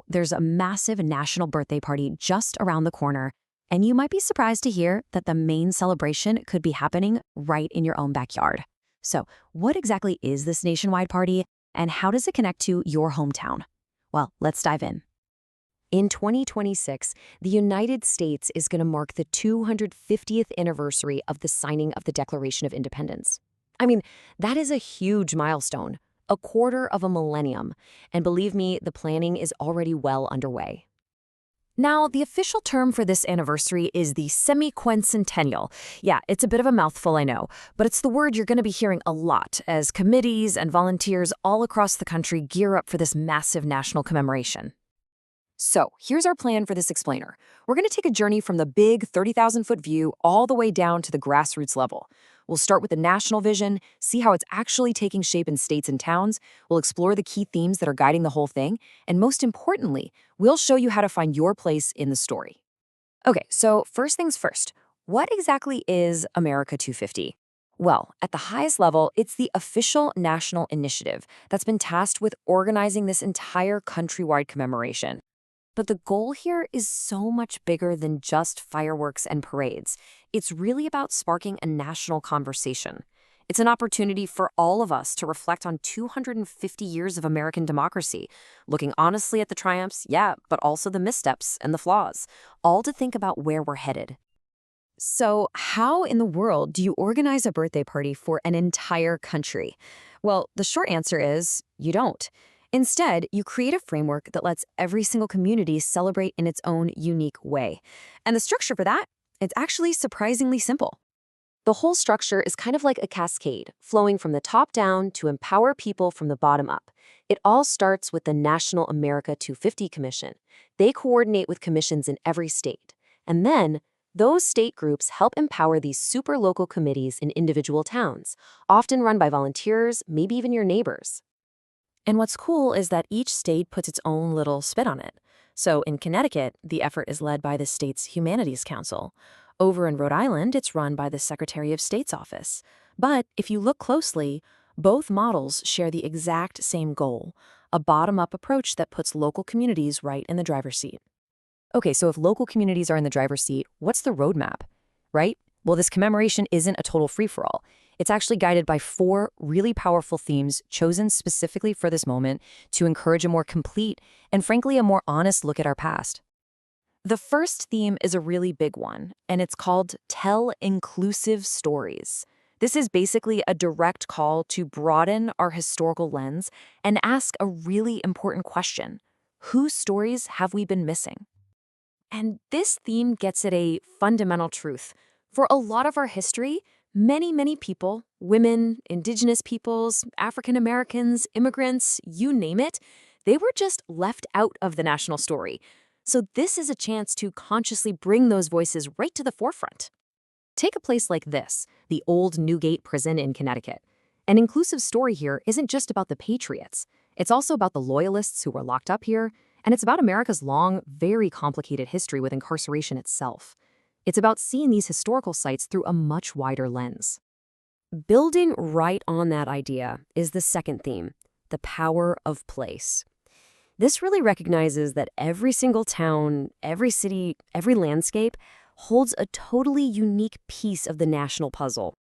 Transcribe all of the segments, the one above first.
There's a massive national birthday party just around the corner, and you might be surprised to hear that the main celebration could be happening right in your own backyard. So, what exactly is this nationwide party, and how does it connect to your hometown? Well, let's dive in. In 2026, the United States is going to mark the 250th anniversary of the signing of the Declaration of Independence. I mean, that is a huge milestone, a quarter of a millennium, and believe me, the planning is already well underway. Now, the official term for this anniversary is the semi-quincentennial. Yeah, it's a bit of a mouthful, I know, but it's the word you're going to be hearing a lot as committees and volunteers all across the country gear up for this massive national commemoration. So, here's our plan for this explainer. We're going to take a journey from the big 30,000-foot view all the way down to the grassroots level. We'll start with the national vision, see how it's actually taking shape in states and towns. We'll explore the key themes that are guiding the whole thing. And most importantly, we'll show you how to find your place in the story. Okay, so first things first, what exactly is America 250? Well, at the highest level, it's the official national initiative that's been tasked with organizing this entire countrywide commemoration. But the goal here is so much bigger than just fireworks and parades. It's really about sparking a national conversation. It's an opportunity for all of us to reflect on 250 years of American democracy, looking honestly at the triumphs, yeah, but also the missteps and the flaws, all to think about where we're headed. So, how in the world do you organize a birthday party for an entire country? Well, the short answer is you don't. Instead, you create a framework that lets every single community celebrate in its own unique way. And the structure for that, it's actually surprisingly simple. The whole structure is kind of like a cascade, flowing from the top down to empower people from the bottom up. It all starts with the National America 250 Commission. They coordinate with commissions in every state. And then, those state groups help empower these super local committees in individual towns, often run by volunteers, maybe even your neighbors. And what's cool is that each state puts its own little spin on it. So in Connecticut, the effort is led by the state's Humanities Council. Over in Rhode Island, it's run by the Secretary of State's office. But if you look closely, both models share the exact same goal, a bottom-up approach that puts local communities right in the driver's seat. Okay, so if local communities are in the driver's seat, what's the roadmap, right? Well, this commemoration isn't a total free-for-all. It's actually guided by 4 really powerful themes chosen specifically for this moment to encourage a more complete and, frankly, a more honest look at our past. The first theme is a really big one, and it's called Tell Inclusive Stories. This is basically a direct call to broaden our historical lens and ask a really important question. Whose stories have we been missing? And this theme gets at a fundamental truth. For a lot of our history, many people, women, indigenous peoples, African Americans, immigrants, you name it, they were just left out of the national story. So this is a chance to consciously bring those voices right to the forefront. Take a place like this, the old Newgate Prison in Connecticut. An inclusive story here isn't just about the patriots. It's also about the loyalists who were locked up here, and it's about America's long, very complicated history with incarceration itself. It's about seeing these historical sites through a much wider lens. Building right on that idea is the second theme, the power of place. This really recognizes that every single town, every city, every landscape holds a totally unique piece of the national puzzle.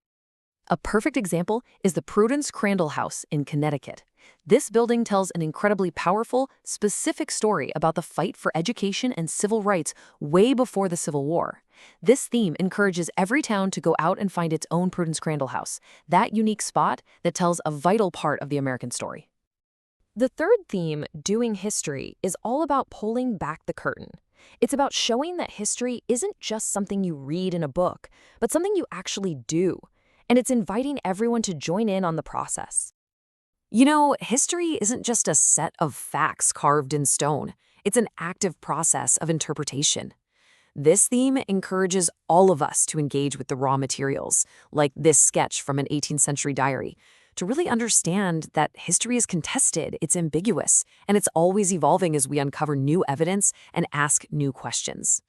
A perfect example is the Prudence Crandall House in Connecticut. This building tells an incredibly powerful, specific story about the fight for education and civil rights way before the Civil War. This theme encourages every town to go out and find its own Prudence Crandall House, that unique spot that tells a vital part of the American story. The third theme, Doing History, is all about pulling back the curtain. It's about showing that history isn't just something you read in a book, but something you actually do. And it's inviting everyone to join in on the process. You know, history isn't just a set of facts carved in stone. It's an active process of interpretation. This theme encourages all of us to engage with the raw materials, like this sketch from an 18th century diary, to really understand that history is contested, it's ambiguous, and it's always evolving as we uncover new evidence and ask new questions.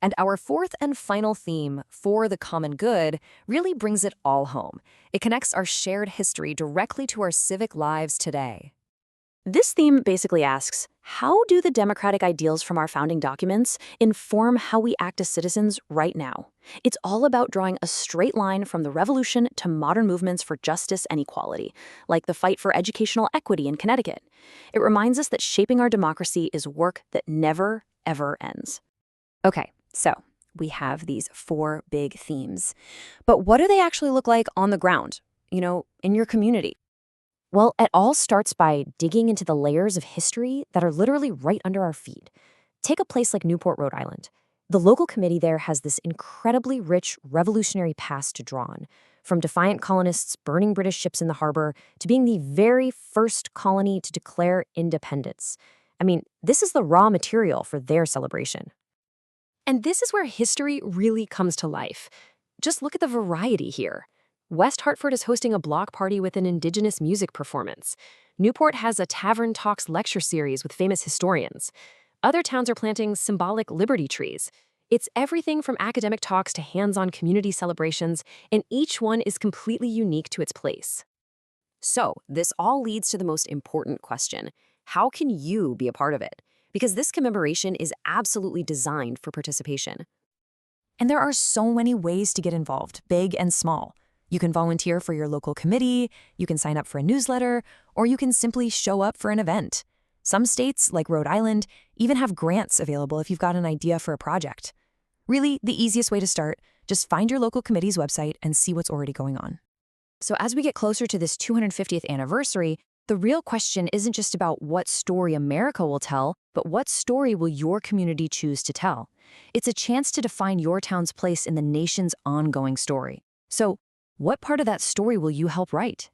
And our fourth and final theme, For the Common Good, really brings it all home. It connects our shared history directly to our civic lives today. This theme basically asks, how do the democratic ideals from our founding documents inform how we act as citizens right now? It's all about drawing a straight line from the revolution to modern movements for justice and equality, like the fight for educational equity in Connecticut. It reminds us that shaping our democracy is work that never, ever ends. Okay, so we have these 4 big themes. But what do they actually look like on the ground, in your community? Well, it all starts by digging into the layers of history that are literally right under our feet. Take a place like Newport, Rhode Island. The local committee there has this incredibly rich revolutionary past to draw on, from defiant colonists burning British ships in the harbor to being the very first colony to declare independence. I mean, this is the raw material for their celebration. And this is where history really comes to life. Just look at the variety here. West Hartford is hosting a block party with an indigenous music performance. Newport has a Tavern Talks lecture series with famous historians. Other towns are planting symbolic liberty trees. It's everything from academic talks to hands-on community celebrations, and each one is completely unique to its place. So, this all leads to the most important question. How can you be a part of it? Because this commemoration is absolutely designed for participation. And there are so many ways to get involved, big and small. You can volunteer for your local committee, you can sign up for a newsletter, or you can simply show up for an event. Some states, like Rhode Island, even have grants available if you've got an idea for a project. Really, the easiest way to start, just find your local committee's website and see what's already going on. So as we get closer to this 250th anniversary, the real question isn't just about what story America will tell, but what story will your community choose to tell? It's a chance to define your town's place in the nation's ongoing story. So, what part of that story will you help write?